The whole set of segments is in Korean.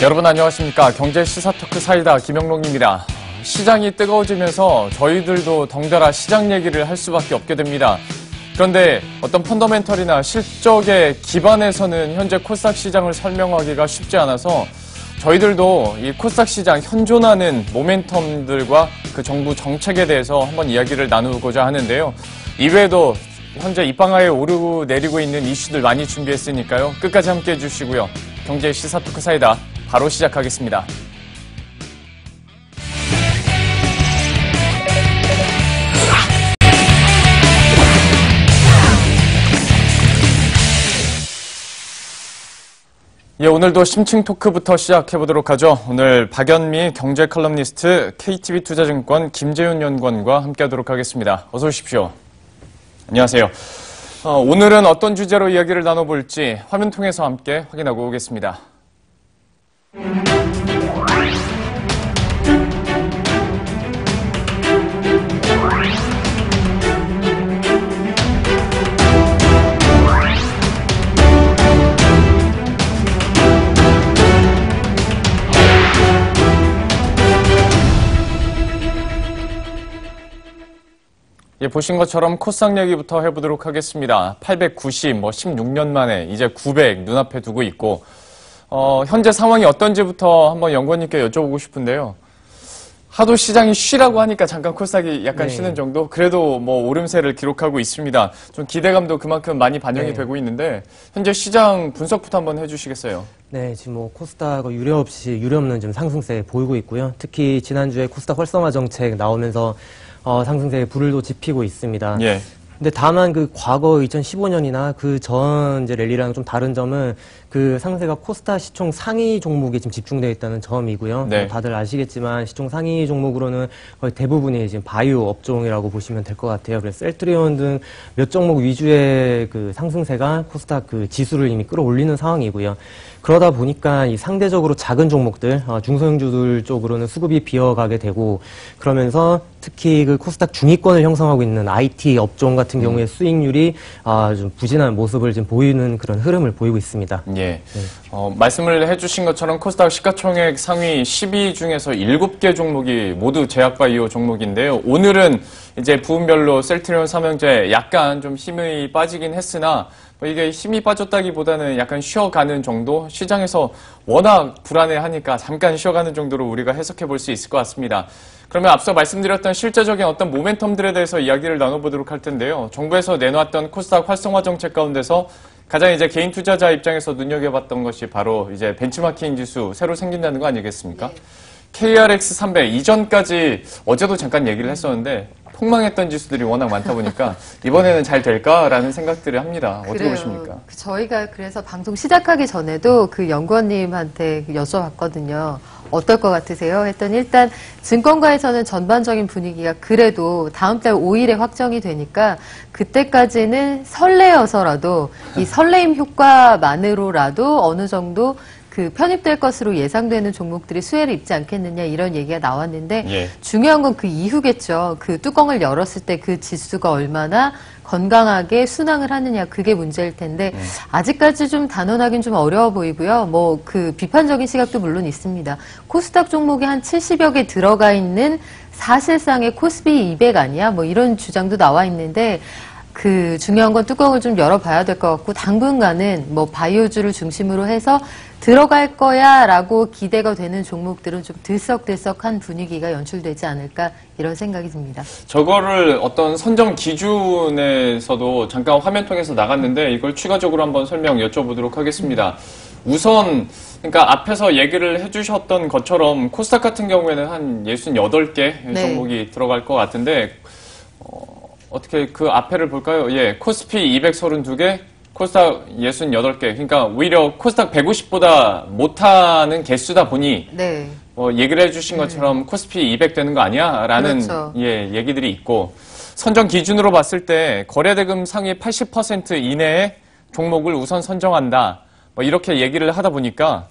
여러분 안녕하십니까. 경제 시사 토크 사이다 김영록입니다. 시장이 뜨거워지면서 저희들도 덩달아 시장 얘기를 할 수밖에 없게 됩니다. 그런데 어떤 펀더멘털이나 실적에 기반해서는 현재 코스닥 시장을 설명하기가 쉽지 않아서 저희들도 이 코스닥 시장 현존하는 모멘텀들과 그 정부 정책에 대해서 한번 이야기를 나누고자 하는데요. 이외에도 현재 입방아에 오르고 내리고 있는 이슈들 많이 준비했으니까요. 끝까지 함께해 주시고요. 경제 시사 토크 사이다 바로 시작하겠습니다. 예, 오늘도 심층 토크부터 시작해보도록 하죠. 오늘 박연미 경제 칼럼니스트, KTB투자증권 김재윤 연구원과 함께하도록 하겠습니다. 어서 오십시오. 안녕하세요. 오늘은 어떤 주제로 이야기를 나눠볼지 화면 통해서 함께 확인하고 오겠습니다. 예, 보신 것처럼 코스닥 얘기부터 해보도록 하겠습니다. 890, 16년 만에 이제 900 눈앞에 두고 있고, 현재 상황이 어떤지부터 한번 연구원님께 여쭤보고 싶은데요. 하도 시장이 쉬라고 하니까 잠깐 코스닥이 약간 쉬는 정도? 그래도 오름세를 기록하고 있습니다. 좀 기대감도 그만큼 많이 반영이 되고 있는데, 현재 시장 분석부터 한번 해주시겠어요? 네, 지금 코스닥 유례없는 지금 상승세 보이고 있고요. 특히 지난주에 코스닥 활성화 정책 나오면서 상승세에 불을 또 지피고 있습니다. 예. 근데 다만 그 과거 2015년이나 그 전 이제 랠리랑 좀 다른 점은 그 상세가 코스닥 시총 상위 종목에 지금 집중되어 있다는 점이고요. 네. 다들 아시겠지만 시총 상위 종목으로는 거의 대부분이 지금 바이오 업종이라고 보시면 될 것 같아요. 그래서 셀트리온 등 몇 종목 위주의 그 상승세가 코스닥 그 지수를 이미 끌어올리는 상황이고요. 그러다 보니까 이 상대적으로 작은 종목들, 중소형주들 쪽으로는 수급이 비어가게 되고, 그러면서 특히 그 코스닥 중위권을 형성하고 있는 IT 업종 같은 경우에 수익률이 좀 부진한 모습을 지금 보이는 그런 흐름을 보이고 있습니다. 예. 말씀을 해주신 것처럼 코스닥 시가총액 상위 10위 중에서 7개 종목이 모두 제약바이오 종목인데요. 오늘은 이제 부분별로 셀트리온, 삼형제 약간 좀 힘이 빠지긴 했으나 이게 힘이 빠졌다기보다는 약간 쉬어가는 정도? 시장에서 워낙 불안해하니까 잠깐 쉬어가는 정도로 우리가 해석해 볼 수 있을 것 같습니다. 그러면 앞서 말씀드렸던 실제적인 어떤 모멘텀들에 대해서 이야기를 나눠보도록 할 텐데요. 정부에서 내놓았던 코스닥 활성화 정책 가운데서 가장 이제 개인 투자자 입장에서 눈여겨봤던 것이 바로 이제 벤치마킹 지수 새로 생긴다는 거 아니겠습니까? KRX 300 이전까지 어제도 잠깐 얘기를 했었는데 폭망했던 지수들이 워낙 많다 보니까 이번에는 잘 될까라는 생각들을 합니다. 어떻게 그래요. 보십니까? 저희가 그래서 방송 시작하기 전에도 그 연구원님한테 여쭤봤거든요. 어떨 것 같으세요? 했더니 일단 증권가에서는 전반적인 분위기가 그래도 다음 달 5일에 확정이 되니까 그때까지는 설레어서라도 이 설레임 효과만으로라도 어느 정도 그 편입될 것으로 예상되는 종목들이 수혜를 입지 않겠느냐 이런 얘기가 나왔는데 예. 중요한 건 그 이후겠죠. 그 뚜껑을 열었을 때 그 지수가 얼마나 건강하게 순항을 하느냐 그게 문제일 텐데 아직까지 좀 단언하긴 좀 어려워 보이고요. 그 비판적인 시각도 물론 있습니다. 코스닥 종목이 한 70여 개 들어가 있는 사실상의 코스피 200 아니야? 이런 주장도 나와 있는데 그 중요한 건 뚜껑을 좀 열어봐야 될 것 같고 당분간은 바이오주를 중심으로 해서 들어갈 거야라고 기대가 되는 종목들은 좀 들썩들썩한 분위기가 연출되지 않을까 이런 생각이 듭니다. 저거를 어떤 선정 기준에서도 잠깐 화면 통해서 나갔는데 이걸 추가적으로 한번 설명 여쭤보도록 하겠습니다. 우선 그러니까 앞에서 얘기를 해주셨던 것처럼 코스닥 같은 경우에는 한 68개 종목이 들어갈 것 같은데 어떻게 그 앞에를 볼까요? 예, 코스피 232개, 코스닥 68개. 그러니까 오히려 코스닥 150보다 못하는 개수다 보니 얘기를 해주신 것처럼 코스피 200 되는 거 아니야? 라는 그렇죠. 얘기들이 있고 선정 기준으로 봤을 때 거래대금 상위 80% 이내의 종목을 우선 선정한다. 이렇게 얘기를 하다 보니까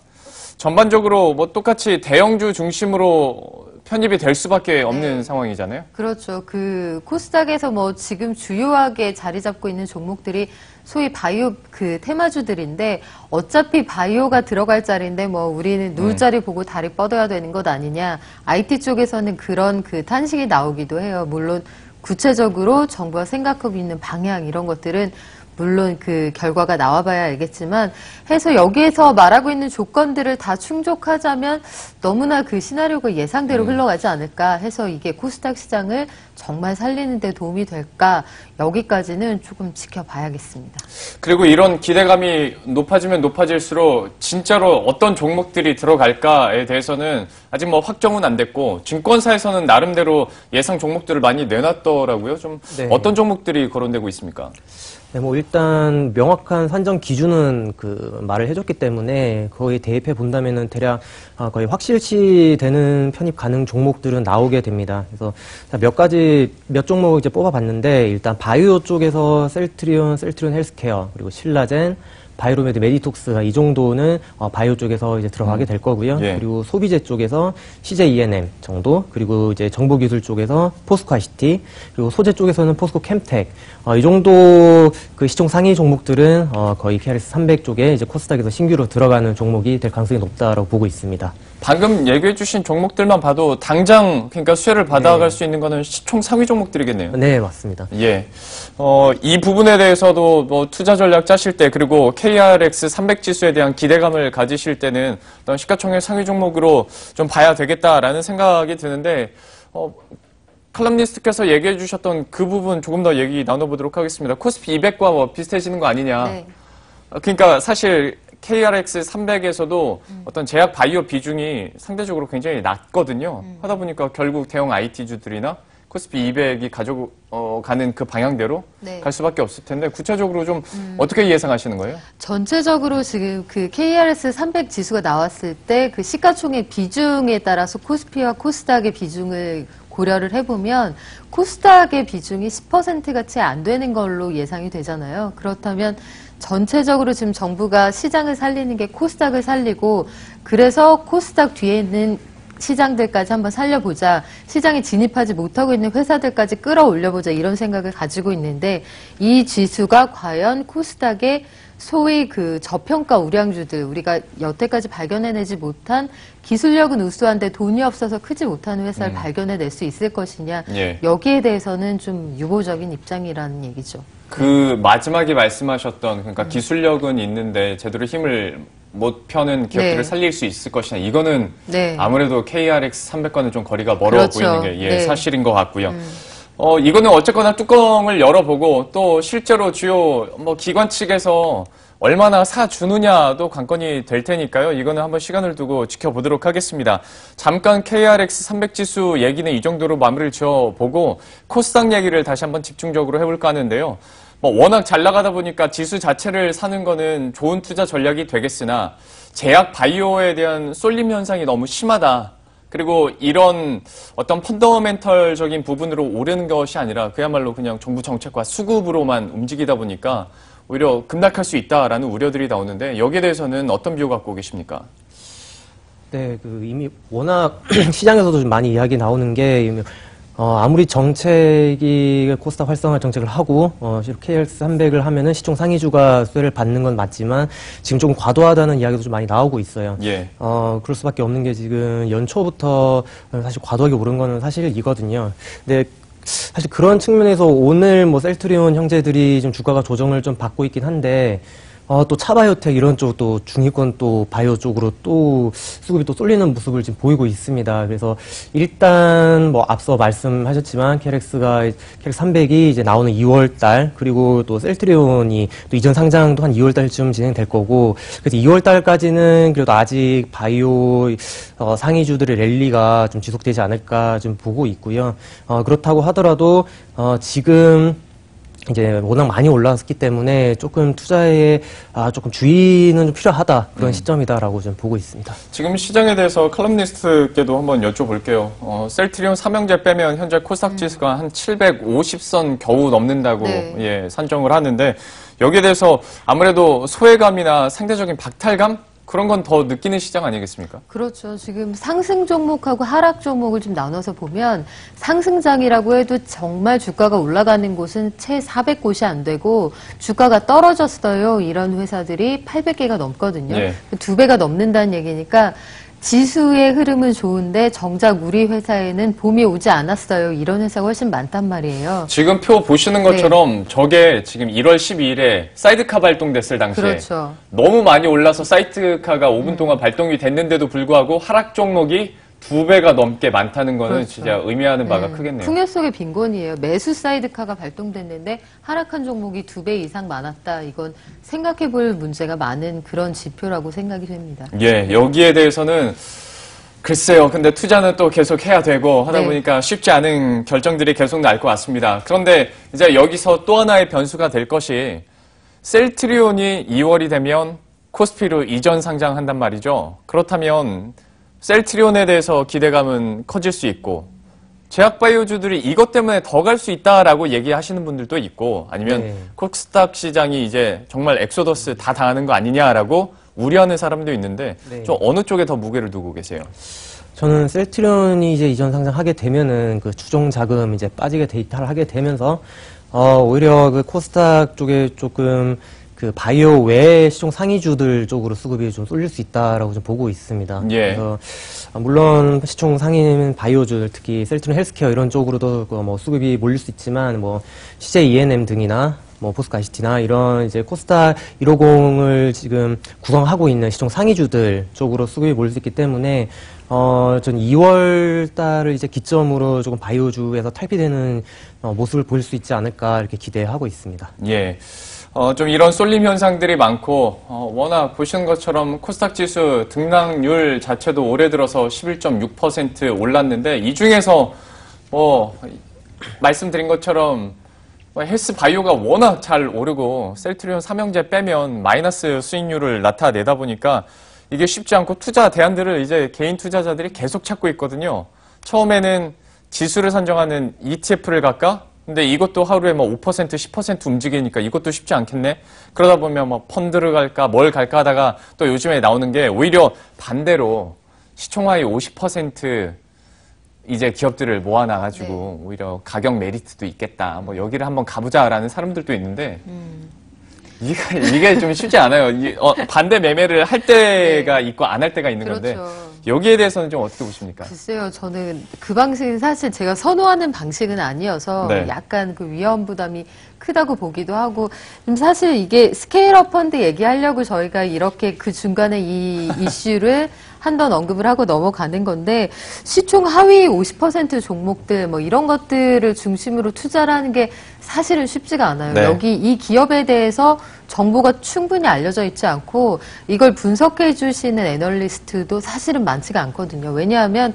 전반적으로 뭐 똑같이 대형주 중심으로 편입이 될 수밖에 없는 상황이잖아요. 그렇죠. 그 코스닥에서 뭐 지금 주요하게 자리 잡고 있는 종목들이 소위 바이오 그 테마주들인데 어차피 바이오가 들어갈 자리인데 뭐 우리는 누울 자리 보고 다리 뻗어야 되는 것 아니냐. IT 쪽에서는 그런 그 탄식이 나오기도 해요. 물론 구체적으로 정부가 생각하고 있는 방향 이런 것들은 물론 그 결과가 나와봐야 알겠지만 해서 여기에서 말하고 있는 조건들을 다 충족하자면 너무나 그 시나리오가 예상대로 흘러가지 않을까 해서 이게 코스닥 시장을 정말 살리는 데 도움이 될까 여기까지는 조금 지켜봐야겠습니다. 그리고 이런 기대감이 높아지면 높아질수록 진짜로 어떤 종목들이 들어갈까에 대해서는 아직 뭐 확정은 안 됐고 증권사에서는 나름대로 예상 종목들을 많이 내놨더라고요. 좀 네. 어떤 종목들이 거론되고 있습니까? 네, 뭐 일단 명확한 산정 기준은 그 말을 해줬기 때문에 거의 대입해 본다면은 대략 거의 확실시 되는 편입 가능 종목들은 나오게 됩니다. 그래서 몇 종목 이제 뽑아봤는데 일단 바이오 쪽에서 셀트리온 헬스케어 그리고 신라젠 바이로메드, 메디톡스 이 정도는 바이오 쪽에서 이제 들어가게 될 거고요. 예. 그리고 소비재 쪽에서 CJ E&M 정도, 그리고 이제 정보기술 쪽에서 포스코 ICT, 그리고 소재 쪽에서는 포스코 캠텍 이 정도 그 시총 상위 종목들은 거의 KRX 300 쪽에 이제 코스닥에서 신규로 들어가는 종목이 될 가능성이 높다라고 보고 있습니다. 방금 얘기해 주신 종목들만 봐도 당장 그러니까 수혜를 받아갈 수 있는 거는 시총 상위 종목들이겠네요. 네, 맞습니다. 예. 이 부분에 대해서도 뭐 투자 전략 짜실 때 그리고 KRX 300 지수에 대한 기대감을 가지실 때는 어떤 시가총액 상위 종목으로 좀 봐야 되겠다라는 생각이 드는데 칼럼니스트께서 얘기해 주셨던 그 부분 조금 더 얘기 나눠보도록 하겠습니다. 코스피 200과 뭐 비슷해지는 거 아니냐. 네. 그러니까 사실 KRX 300에서도 어떤 제약 바이오 비중이 상대적으로 굉장히 낮거든요. 하다 보니까 결국 대형 IT주들이나 코스피 200이 가져가는 그 방향대로 네. 갈 수밖에 없을 텐데 구체적으로 좀 어떻게 예상하시는 거예요? 전체적으로 지금 그 KRX 300 지수가 나왔을 때 그 시가총액 비중에 따라서 코스피와 코스닥의 비중을 고려를 해보면 코스닥의 비중이 10%가 채 안 되는 걸로 예상이 되잖아요. 그렇다면 전체적으로 지금 정부가 시장을 살리는 게 코스닥을 살리고 그래서 코스닥 뒤에 있는 시장들까지 한번 살려보자. 시장에 진입하지 못하고 있는 회사들까지 끌어올려보자. 이런 생각을 가지고 있는데 이 지수가 과연 코스닥의 소위 그 저평가 우량주들 우리가 여태까지 발견해내지 못한 기술력은 우수한데 돈이 없어서 크지 못하는 회사를 발견해낼 수 있을 것이냐. 예. 여기에 대해서는 좀 유보적인 입장이라는 얘기죠. 그 마지막에 말씀하셨던 그러니까 기술력은 있는데 제대로 힘을 못 펴는 기업들을 네. 살릴 수 있을 것이냐. 이거는 네. 아무래도 KRX 300과는 좀 거리가 멀어 그렇죠. 보이는 게 네. 사실인 것 같고요. 이거는 어쨌거나 뚜껑을 열어보고 또 실제로 주요 뭐 기관 측에서 얼마나 사주느냐도 관건이 될 테니까요. 이거는 한번 시간을 두고 지켜보도록 하겠습니다. 잠깐 KRX 300 지수 얘기는 이 정도로 마무리를 지어보고 코스닥 얘기를 다시 한번 집중적으로 해볼까 하는데요. 뭐 워낙 잘 나가다 보니까 지수 자체를 사는 거는 좋은 투자 전략이 되겠으나 제약 바이오에 대한 쏠림 현상이 너무 심하다. 그리고 이런 어떤 펀더멘털적인 부분으로 오르는 것이 아니라 그야말로 그냥 정부 정책과 수급으로만 움직이다 보니까 오히려 급락할 수 있다라는 우려들이 나오는데 여기에 대해서는 어떤 비유 갖고 계십니까? 네, 그 이미 워낙 시장에서도 좀 많이 이야기 나오는 게 이미 아무리 정책이 코스닥 활성화 정책을 하고 KRX 300을 하면은 시총 상위주가 수혜를 받는 건 맞지만 지금 조금 과도하다는 이야기도 좀 많이 나오고 있어요. 예. 그럴 수밖에 없는 게 지금 연초부터 사실 과도하게 오른 거는 사실이거든요. 근데 사실 그런 측면에서 오늘 뭐 셀트리온 형제들이 좀 주가가 조정을 좀 받고 있긴 한데 또 차바이오텍 이런 쪽 또 중위권 또 바이오 쪽으로 또 수급이 또 쏠리는 모습을 지금 보이고 있습니다. 그래서 일단 뭐 앞서 말씀하셨지만 KRX 300이 이제 나오는 2월 달 그리고 또 셀트리온이 또 이전 상장도 한 2월 달쯤 진행될 거고 그래서 2월 달까지는 그래도 아직 바이오 상위주들의 랠리가 좀 지속되지 않을까 좀 보고 있고요. 그렇다고 하더라도 지금 이제 워낙 많이 올라왔기 때문에 조금 투자에 조금 주의는 좀 필요하다 그런 시점이다라고 좀 보고 있습니다. 지금 시장에 대해서 칼럼니스트께도 한번 여쭤볼게요. 셀트리온 삼형제 빼면 현재 코스닥 지수가 한 750선 겨우 넘는다고 네. 산정을 하는데 여기에 대해서 아무래도 소외감이나 상대적인 박탈감 그런 건 더 느끼는 시장 아니겠습니까? 그렇죠. 지금 상승 종목하고 하락 종목을 좀 나눠서 보면 상승장이라고 해도 정말 주가가 올라가는 곳은 채 400곳이 안 되고 주가가 떨어졌어요. 이런 회사들이 800개가 넘거든요. 예. 2배가 넘는다는 얘기니까 지수의 흐름은 좋은데 정작 우리 회사에는 봄이 오지 않았어요. 이런 회사가 훨씬 많단 말이에요. 지금 표 보시는 것처럼 저게 지금 1월 12일에 사이드카 발동됐을 당시에 그렇죠. 너무 많이 올라서 사이드카가 5분 동안 발동이 됐는데도 불구하고 하락 종목이 2배가 넘게 많다는 거는 그렇죠. 진짜 의미하는 바가 크겠네요. 풍요 속의 빈곤이에요. 매수 사이드카가 발동됐는데 하락한 종목이 2배 이상 많았다. 이건 생각해 볼 문제가 많은 그런 지표라고 생각이 됩니다. 예, 여기에 대해서는 글쎄요. 근데 투자는 또 계속 해야 되고 하다 네. 보니까 쉽지 않은 결정들이 계속 날 것 같습니다. 그런데 이제 여기서 또 하나의 변수가 될 것이 셀트리온이 2월이 되면 코스피로 이전 상장한단 말이죠. 그렇다면 셀트리온에 대해서 기대감은 커질 수 있고 제약바이오주들이 이것 때문에 더 갈 수 있다라고 얘기하시는 분들도 있고 아니면 네. 코스닥 시장이 이제 정말 엑소더스 다 당하는 거 아니냐라고 우려하는 사람도 있는데 네. 좀 어느 쪽에 더 무게를 두고 계세요? 저는 셀트리온이 이제 이전 상장하게 되면은 그 추종 자금 이제 빠지게 데이터를 하게 되면서 오히려 그 코스닥 쪽에 조금 그 바이오 외 시총 상위주들 쪽으로 수급이 좀 쏠릴 수 있다라고 좀 보고 있습니다. 예. 그래서 물론 시총 상위는 바이오주들 특히 셀트리온 헬스케어 이런 쪽으로도 뭐 수급이 몰릴 수 있지만 뭐 CJ E&M 등이나 뭐 포스코 ICT나 이런 이제 코스닥 150을 지금 구성하고 있는 시총 상위주들 쪽으로 수급이 몰릴 수 있기 때문에 전 2월 달을 이제 기점으로 조금 바이오주에서 탈피되는 모습을 보일 수 있지 않을까 이렇게 기대하고 있습니다. 예. 좀 이런 쏠림 현상들이 많고, 워낙 보시는 것처럼 코스닥 지수 등락률 자체도 올해 들어서 11.6% 올랐는데, 이 중에서 말씀드린 것처럼 헬스 바이오가 워낙 잘 오르고, 셀트리온 삼형제 빼면 마이너스 수익률을 나타내다 보니까 이게 쉽지 않고 투자 대안들을 이제 개인 투자자들이 계속 찾고 있거든요. 처음에는 지수를 선정하는 ETF를 갈까? 근데 이것도 하루에 5%, 10% 움직이니까 이것도 쉽지 않겠네? 그러다 보면 펀드를 갈까, 뭘 갈까 하다가 또 요즘에 나오는 게 오히려 반대로 시총하위 50% 이제 기업들을 모아놔가지고 오히려 가격 메리트도 있겠다. 여기를 한번 가보자라는 사람들도 있는데 이게 좀 쉽지 않아요. 반대 매매를 할 때가 있고 안 할 때가 있는 건데 그렇죠. 여기에 대해서는 좀 어떻게 보십니까? 글쎄요, 저는 그 방식은 사실 제가 선호하는 방식은 아니어서 네. 약간 그 위험 부담이 크다고 보기도 하고, 좀 사실 이게 스케일업 펀드 얘기하려고 저희가 이렇게 그 중간에 이 이슈를 한번 언급을 하고 넘어가는 건데, 시총 하위 50% 종목들 이런 것들을 중심으로 투자를 하는 게 사실은 쉽지가 않아요. 네. 여기 이 기업에 대해서 정보가 충분히 알려져 있지 않고 이걸 분석해 주시는 애널리스트도 사실은 많지가 않거든요. 왜냐하면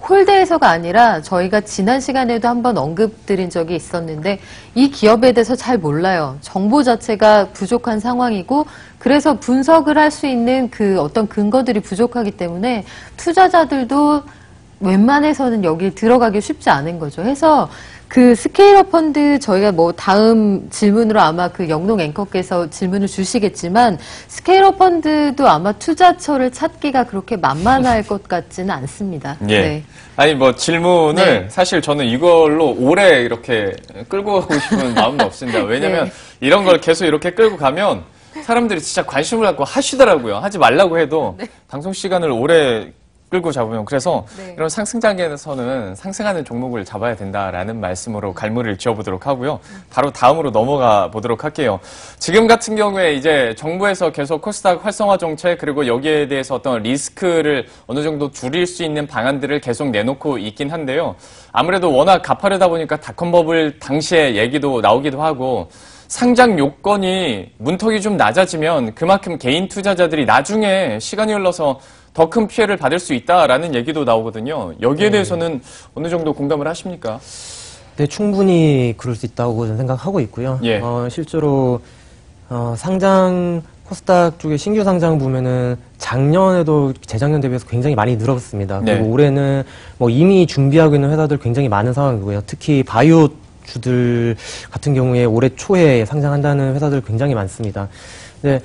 홀대에서가 아니라 저희가 지난 시간에도 한번 언급드린 적이 있었는데 이 기업에 대해서 잘 몰라요. 정보 자체가 부족한 상황이고 그래서 분석을 할 수 있는 그 어떤 근거들이 부족하기 때문에 투자자들도 웬만해서는 여기 들어가기 쉽지 않은 거죠. 해서 그 스케일업 펀드 저희가 다음 질문으로 아마 그 영농 앵커께서 질문을 주시겠지만 스케일업 펀드도 아마 투자처를 찾기가 그렇게 만만할 것 같지는 않습니다. 예. 네. 아니 질문을 네. 사실 저는 이걸로 오래 이렇게 끌고 가고 싶은 마음은 없습니다. 왜냐면 네. 이런 걸 계속 이렇게 끌고 가면 사람들이 진짜 관심을 갖고 하시더라고요. 하지 말라고 해도 네. 방송 시간을 오래 끌고 잡으면 그래서 네. 이런 상승장에서는 상승하는 종목을 잡아야 된다라는 말씀으로 갈무리를 지어보도록 하고요. 바로 다음으로 넘어가 보도록 할게요. 지금 같은 경우에 이제 정부에서 계속 코스닥 활성화 정책 그리고 여기에 대해서 어떤 리스크를 어느 정도 줄일 수 있는 방안들을 계속 내놓고 있긴 한데요. 아무래도 워낙 가파르다 보니까 닷컴 버블 당시에 얘기도 나오기도 하고 상장 요건이 문턱이 좀 낮아지면 그만큼 개인 투자자들이 나중에 시간이 흘러서 더 큰 피해를 받을 수 있다라는 얘기도 나오거든요. 여기에 대해서는 어느 정도 공감을 하십니까? 네, 충분히 그럴 수 있다고 저는 생각하고 있고요. 예. 실제로 상장 코스닥 쪽에 신규 상장 보면은 작년에도 재작년 대비해서 굉장히 많이 늘었습니다. 네. 그리고 올해는 이미 준비하고 있는 회사들 굉장히 많은 상황이고요. 특히 바이오 주들 같은 경우에 올해 초에 상장한다는 회사들 굉장히 많습니다. 네.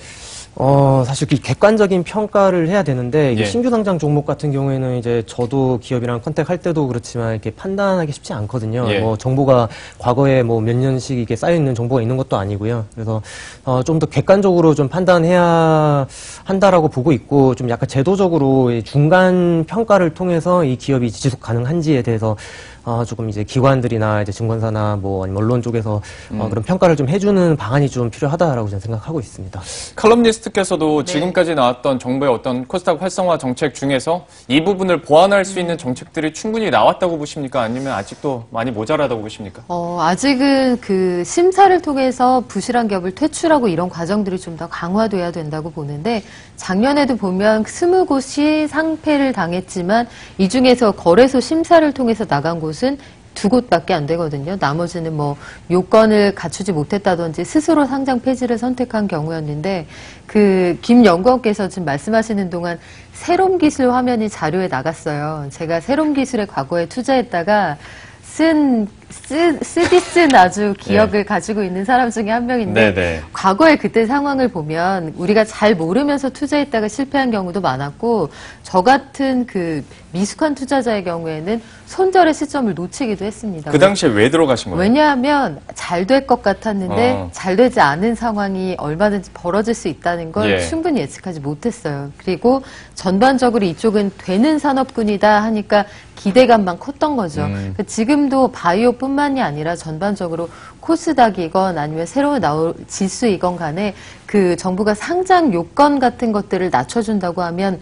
사실 그 객관적인 평가를 해야 되는데, 이게 예. 신규 상장 종목 같은 경우에는 이제 저도 기업이랑 컨택할 때도 그렇지만 이렇게 판단하기 쉽지 않거든요. 예. 뭐 정보가 과거에 뭐 몇 년씩 이게 쌓여있는 정보가 있는 것도 아니고요. 그래서, 좀 더 객관적으로 좀 판단해야 한다라고 보고 있고, 좀 약간 제도적으로 이 중간 평가를 통해서 이 기업이 지속 가능한지에 대해서 조금 이제 기관들이나 이제 증권사나 뭐 아니면 언론 쪽에서 그런 평가를 좀 해주는 방안이 좀 필요하다라고 저는 생각하고 있습니다. 칼럼니스트께서도 네. 지금까지 나왔던 정부의 어떤 코스닥 활성화 정책 중에서 이 부분을 보완할 수 있는 정책들이 충분히 나왔다고 보십니까? 아니면 아직도 많이 모자라다고 보십니까? 아직은 그 심사를 통해서 부실한 기업을 퇴출하고 이런 과정들이 좀 더 강화돼야 된다고 보는데, 작년에도 보면 20곳이 상폐를 당했지만 이 중에서 거래소 심사를 통해서 나간 곳은 2곳밖에 안 되거든요. 나머지는 뭐 요건을 갖추지 못했다든지 스스로 상장 폐지를 선택한 경우였는데, 그 김연구원께서 지금 말씀하시는 동안 새롬 기술 화면이 자료에 나갔어요. 제가 새롬 기술에 과거에 투자했다가 쓰디 쓴 아주 기억을 가지고 있는 사람 중에 한 명인데, 네네. 과거에 그때 상황을 보면 우리가 잘 모르면서 투자했다가 실패한 경우도 많았고, 저 같은 그 미숙한 투자자의 경우에는 손절의 시점을 놓치기도 했습니다. 그 당시에 왜 들어가신 거예요? 왜냐하면 잘 될 것 같았는데 잘 되지 않은 상황이 얼마든지 벌어질 수 있다는 걸 예. 충분히 예측하지 못했어요. 그리고 전반적으로 이쪽은 되는 산업군이다 하니까 기대감만 컸던 거죠. 그러니까 지금도 바이오뿐만이 아니라 전반적으로 코스닥이건 아니면 새로 나올 지수이건 간에 그 정부가 상장 요건 같은 것들을 낮춰준다고 하면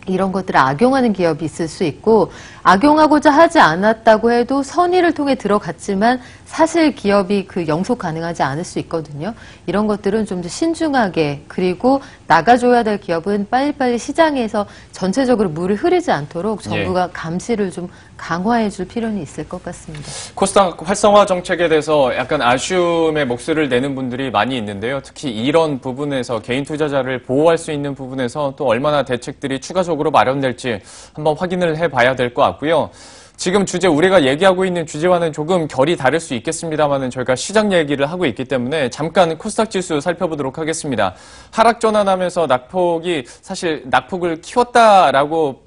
이런 것들을 악용하는 기업이 있을 수 있고, 악용하고자 하지 않았다고 해도 선의를 통해 들어갔지만 사실 기업이 그 영속 가능하지 않을 수 있거든요. 이런 것들은 좀 더 신중하게, 그리고 나가줘야 될 기업은 빨리빨리 시장에서 전체적으로 물을 흐르지 않도록 정부가 감시를 좀 강화해 줄 필요는 있을 것 같습니다. 코스닥 활성화 정책에 대해서 약간 아쉬움의 목소리를 내는 분들이 많이 있는데요. 특히 이런 부분에서 개인 투자자를 보호할 수 있는 부분에서 또 얼마나 대책들이 추가적으로 마련될지 한번 확인을 해봐야 될 것 같고요. 지금 주제, 우리가 얘기하고 있는 주제와는 조금 결이 다를 수 있겠습니다만은 저희가 시장 얘기를 하고 있기 때문에 잠깐 코스닥 지수 살펴보도록 하겠습니다. 하락 전환하면서 낙폭이 사실 낙폭을 키웠다라고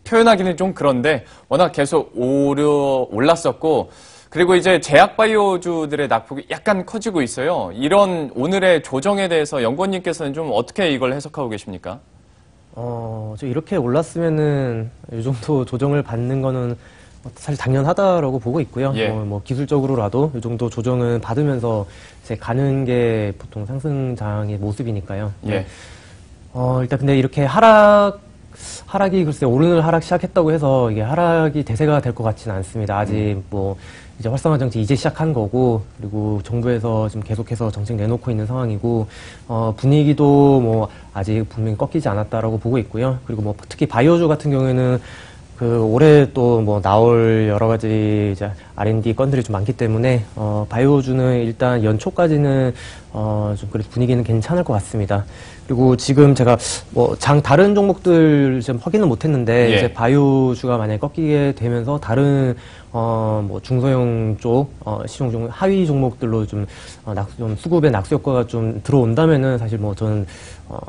표현하기는 좀 그런데 워낙 계속 올랐었고, 그리고 이제 제약바이오주들의 낙폭이 약간 커지고 있어요. 이런 오늘의 조정에 대해서 연구원님께서는 좀 어떻게 이걸 해석하고 계십니까? 저 이렇게 올랐으면은 이 정도 조정을 받는 거는 사실 당연하다라고 보고 있고요. 예. 뭐 기술적으로라도 이 정도 조정은 받으면서 이제 가는 게 보통 상승장의 모습이니까요. 예. 일단 근데 이렇게 하락이 글쎄 오늘 하락 시작했다고 해서 이게 하락이 대세가 될 것 같지는 않습니다. 아직 뭐 이제 활성화 정책 이제 시작한 거고, 그리고 정부에서 지금 계속해서 정책 내놓고 있는 상황이고, 분위기도 뭐 아직 분명히 꺾이지 않았다라고 보고 있고요. 그리고 뭐 특히 바이오주 같은 경우에는 그 올해 또 뭐 나올 여러 가지 이제 R&D 건들이 좀 많기 때문에 바이오주는 일단 연초까지는 좀 그래도 분위기는 괜찮을 것 같습니다. 그리고 지금 제가 뭐 다른 종목들 좀 확인은 못했는데 예. 이제 바이오주가 만약에 꺾이게 되면서 다른 뭐 중소형 쪽 시종 종목 하위 종목들로 좀 수급의 낙수 효과가 좀 들어온다면은 사실 뭐 저는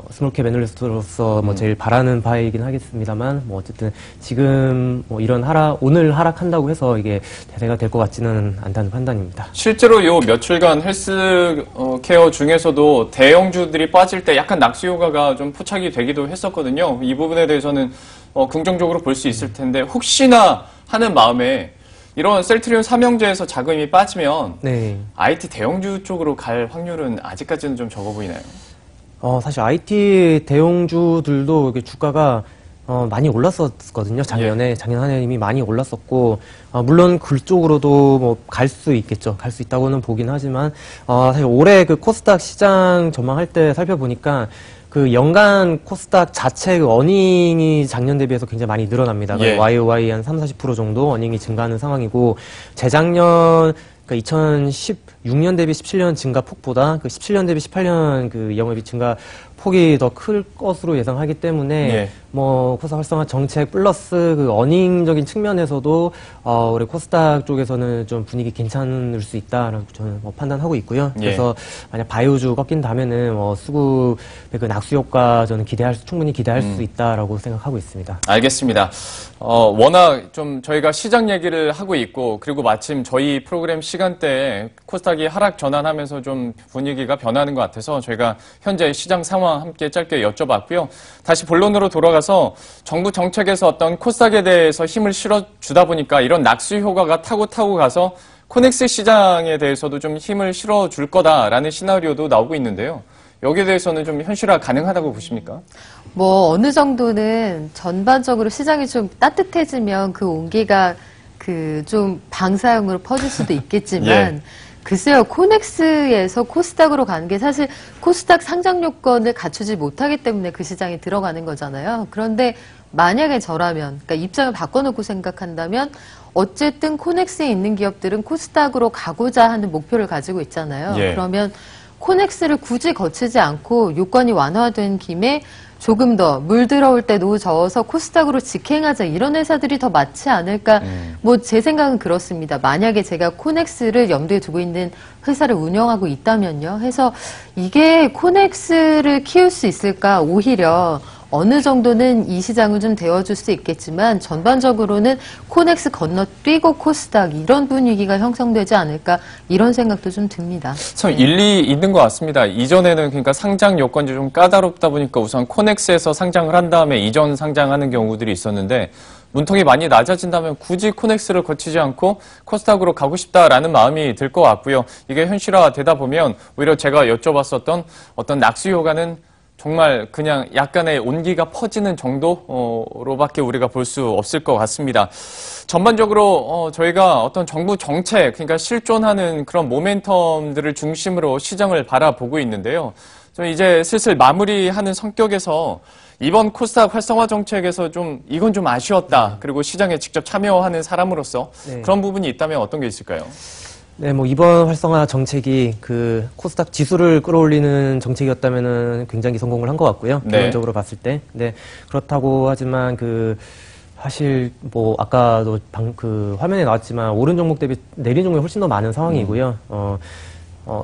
스몰캡 애널리스트로서 뭐 제일 바라는 바이긴 하겠습니다만, 뭐 어쨌든 지금 뭐 이런 오늘 하락한다고 해서 이게 대세가 될 것 같지는 않다는 판단입니다. 실제로 요 며칠간 헬스케어 중에서도 대형주들이 빠질 때 약간 낙수 효과가 좀 포착이 되기도 했었거든요. 이 부분에 대해서는 긍정적으로 볼 수 있을 텐데, 혹시나 하는 마음에 이런 셀트리온 삼형제에서 자금이 빠지면 네. IT 대형주 쪽으로 갈 확률은 아직까지는 좀 적어 보이나요? 사실 IT 대형주들도 이게 주가가 많이 올랐었거든요. 작년 한 해 이미 많이 올랐었고, 물론 그쪽으로도 뭐 갈 수 있겠죠. 갈 수 있다고는 보긴 하지만, 사실 올해 그 코스닥 시장 전망할 때 살펴보니까 그 연간 코스닥 자체 그 어닝이 작년 대비해서 굉장히 많이 늘어납니다. 예. YOY 한 30-40% 정도 어닝이 증가하는 상황이고, 재작년 그러니까 2016년 대비 17년 증가 폭보다 그 17년 대비 18년 그 영업이익 증가 폭이 더 클 것으로 예상하기 때문에 예. 뭐 코스닥 활성화 정책 플러스 그 어닝적인 측면에서도 우리 코스닥 쪽에서는 좀 분위기 괜찮을 수 있다라고 저는 뭐 판단하고 있고요. 예. 그래서 만약 바이오주 꺾인다면은 수급의 그 낙수 효과 저는 충분히 기대할 수 있다라고 생각하고 있습니다. 알겠습니다. 워낙 좀 저희가 시장 얘기를 하고 있고, 그리고 마침 저희 프로그램 시간대에 코스닥이 하락 전환하면서 좀 분위기가 변하는 것 같아서 저희가 현재 시장 상황 함께 짧게 여쭤봤고요. 다시 본론으로 돌아가서 정부 정책에서 어떤 코스닥에 대해서 힘을 실어주다 보니까 이런 낙수 효과가 타고 가서 코넥스 시장에 대해서도 좀 힘을 실어줄 거다라는 시나리오도 나오고 있는데요. 여기에 대해서는 좀 현실화 가능하다고 보십니까? 뭐 어느 정도는 전반적으로 시장이 좀 따뜻해지면 그 온기가 그 좀 방사형으로 퍼질 수도 있겠지만 예. 글쎄요, 코넥스에서 코스닥으로 가는 게 사실 코스닥 상장 요건을 갖추지 못하기 때문에 그 시장에 들어가는 거잖아요. 그런데 만약에 저라면, 그러니까 입장을 바꿔놓고 생각한다면 어쨌든 코넥스에 있는 기업들은 코스닥으로 가고자 하는 목표를 가지고 있잖아요. 예. 그러면 코넥스를 굳이 거치지 않고 요건이 완화된 김에 조금 더 물 들어올 때 노 저어서 코스닥으로 직행하자, 이런 회사들이 더 맞지 않을까. 뭐 제 생각은 그렇습니다. 만약에 제가 코넥스를 염두에 두고 있는 회사를 운영하고 있다면요. 해서 이게 코넥스를 키울 수 있을까? 오히려 어느 정도는 이 시장을 좀 데워줄 수 있겠지만 전반적으로는 코넥스 건너뛰고 코스닥, 이런 분위기가 형성되지 않을까, 이런 생각도 좀 듭니다. 참 일리 있는 것 같습니다. 이전에는 그러니까 상장 요건이 좀 까다롭다 보니까 우선 코넥스에서 상장을 한 다음에 이전 상장하는 경우들이 있었는데, 문턱이 많이 낮아진다면 굳이 코넥스를 거치지 않고 코스닥으로 가고 싶다라는 마음이 들 것 같고요. 이게 현실화되다 보면 오히려 제가 여쭤봤었던 어떤 낙수 효과는 정말 그냥 약간의 온기가 퍼지는 정도로밖에 우리가 볼 수 없을 것 같습니다. 전반적으로 저희가 어떤 정부 정책, 그러니까 실존하는 그런 모멘텀들을 중심으로 시장을 바라보고 있는데요. 좀 이제 슬슬 마무리하는 성격에서 이번 코스닥 활성화 정책에서 좀 이건 좀 아쉬웠다. 그리고 시장에 직접 참여하는 사람으로서 네. 그런 부분이 있다면 어떤 게 있을까요? 네, 뭐 이번 활성화 정책이 그 코스닥 지수를 끌어올리는 정책이었다면은 굉장히 성공을 한 것 같고요. 네. 기본적으로 봤을 때. 네, 그렇다고 하지만 그 사실 뭐 아까도 그 화면에 나왔지만 오른 종목 대비 내린 종목이 훨씬 더 많은 상황이고요.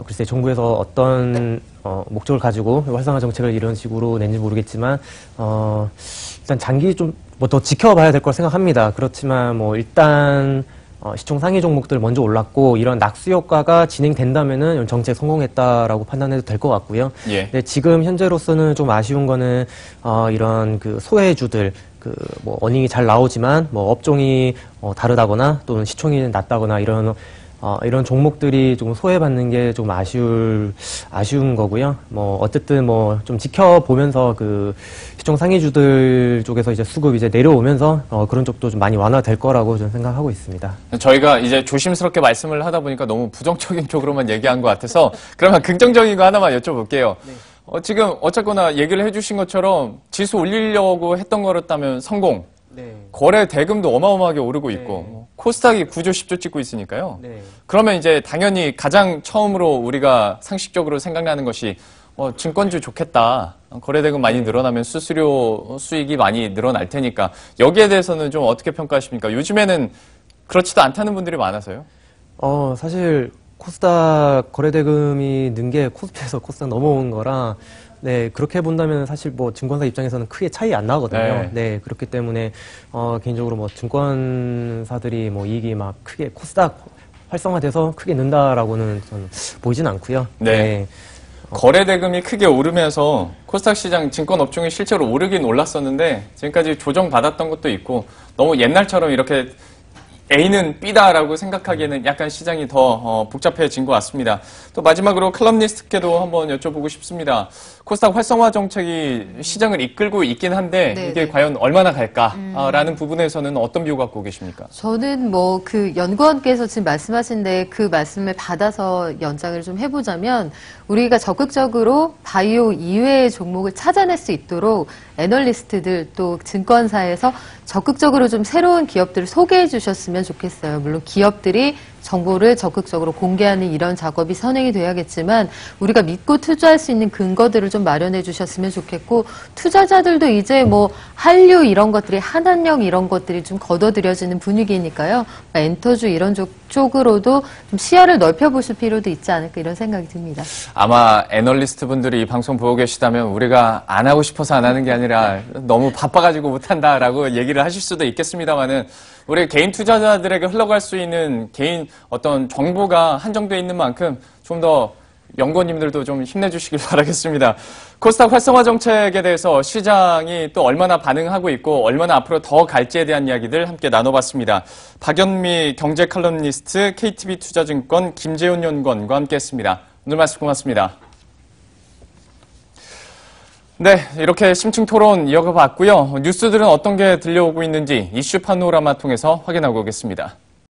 글쎄 정부에서 어떤 목적을 가지고 활성화 정책을 이런 식으로 낸지 모르겠지만 일단 장기 좀 뭐 더 지켜봐야 될 걸 생각합니다. 그렇지만 뭐 일단 시총 상위 종목들 먼저 올랐고 이런 낙수 효과가 진행된다면은 정책 성공했다라고 판단해도 될 것 같고요. 예. 근데 지금 현재로서는 좀 아쉬운 거는 이런 그 소외주들 그 뭐 어닝이 잘 나오지만 뭐 업종이 다르다거나 또는 시총이 낮다거나 이런 종목들이 조금 소외받는 게 좀 아쉬운 거고요. 뭐, 어쨌든 뭐, 좀 지켜보면서 그 시총 상위주들 쪽에서 이제 수급 이제 내려오면서 그런 쪽도 좀 많이 완화될 거라고 저는 생각하고 있습니다. 저희가 이제 조심스럽게 말씀을 하다 보니까 너무 부정적인 쪽으로만 얘기한 것 같아서 그러면 긍정적인 거 하나만 여쭤볼게요. 네. 지금 어쨌거나 얘기를 해주신 것처럼 지수 올리려고 했던 거였다면 성공. 네. 거래 대금도 어마어마하게 오르고 네. 있고 코스닥이 9조 10조 찍고 있으니까요. 네. 그러면 이제 당연히 가장 처음으로 우리가 상식적으로 생각나는 것이 증권주 좋겠다. 거래 대금 많이 늘어나면 수수료 수익이 많이 늘어날 테니까 여기에 대해서는 좀 어떻게 평가하십니까? 요즘에는 그렇지도 않다는 분들이 많아서요. 사실 코스닥 거래 대금이 는 게 코스피에서 코스닥 넘어온 거라 네, 그렇게 본다면 사실 뭐 증권사 입장에서는 크게 차이 안 나거든요. 네. 네, 그렇기 때문에 개인적으로 뭐 증권사들이 뭐 이익이 막 크게 코스닥 활성화돼서 크게 는다라고는 저는 보이진 않고요. 네. 거래 대금이 크게 오르면서 코스닥 시장 증권 업종이 실제로 오르긴 올랐었는데 지금까지 조정받았던 것도 있고 너무 옛날처럼 이렇게 A는 B다라고 생각하기에는 약간 시장이 더 복잡해진 것 같습니다. 또 마지막으로 칼럼니스트께도 한번 여쭤보고 싶습니다. 코스닥 활성화 정책이 시장을 이끌고 있긴 한데 네, 이게 네. 과연 얼마나 갈까라는 부분에서는 어떤 뷰 갖고 계십니까? 저는 뭐 그 연구원께서 지금 말씀하신데 그 말씀을 받아서 연장을 좀 해보자면 우리가 적극적으로 바이오 이외의 종목을 찾아낼 수 있도록 애널리스트들 또 증권사에서 적극적으로 좀 새로운 기업들을 소개해 주셨으면 좋겠어요. 물론 기업들이 정보를 적극적으로 공개하는 이런 작업이 선행이 돼야겠지만 우리가 믿고 투자할 수 있는 근거들을 좀 마련해 주셨으면 좋겠고 투자자들도 이제 뭐 한류 이런 것들이 한한령 이런 것들이 좀 걷어들여지는 분위기니까요. 엔터주 이런 쪽으로도 좀 시야를 넓혀보실 필요도 있지 않을까 이런 생각이 듭니다. 아마 애널리스트 분들이 이 방송 보고 계시다면 우리가 안 하고 싶어서 안 하는 게 아니라 너무 바빠가지고 못한다라고 얘기를 하실 수도 있겠습니다만은 우리 개인 투자자들에게 흘러갈 수 있는 개인 어떤 정보가 한정되어 있는 만큼 좀 더 연구원님들도 좀 힘내주시길 바라겠습니다. 코스닥 활성화 정책에 대해서 시장이 또 얼마나 반응하고 있고 얼마나 앞으로 더 갈지에 대한 이야기들 함께 나눠봤습니다. 박연미 경제 칼럼니스트 KTB 투자증권 김재훈 연구원과 함께했습니다. 오늘 말씀 고맙습니다. 네, 이렇게 심층 토론 이어가 봤고요. 뉴스들은 어떤 게 들려오고 있는지 이슈 파노라마 통해서 확인하고 오겠습니다.